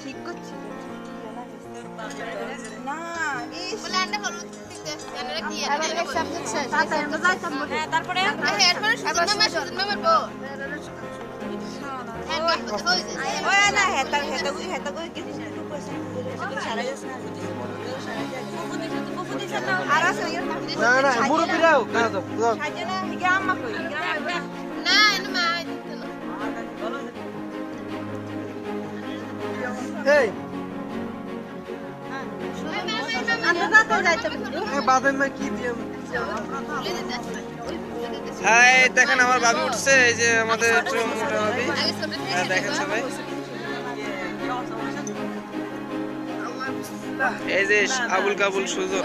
ঠিক করছি না তারপরে হাই দেখেন আমার ভাবি উঠছে এই যে আমাদের মোটা ভাবি দেখেন সবাই এই যে আবুল কাবুল সুজন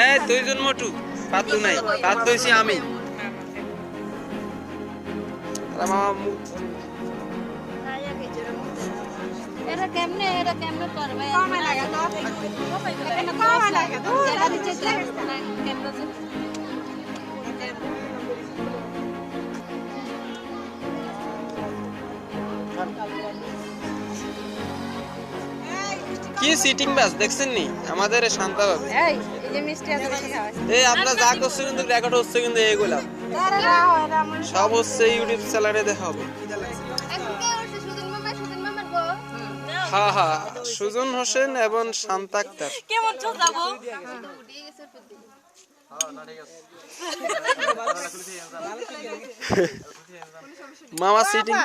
এই দুইজন মোটু পাতলু নাই পাতলু হইছি আমি মামা এটা কেমনে করবে কমে লাগে তো এখানে কমে লাগে তো জায়গা দিতে না কেমনে কি সিটিং বাস দেখছেন নি আমাদের শান্তা ভাবি এই যে মিষ্টি আছে বেশি খাওয়াছে এই আপনারা যা করছেন কিন্তু রেকর্ড হচ্ছে কিন্তু এইগুলা সব হচ্ছে ইউটিউব চ্যানেলে দেখা হবে হ্যাঁ হ্যাঁ সুজন হোসেন এবং শান্তা আক্তার কেমন যাবো মামা সিটিং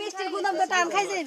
মিষ্টির গুদাম তো টান খাইছে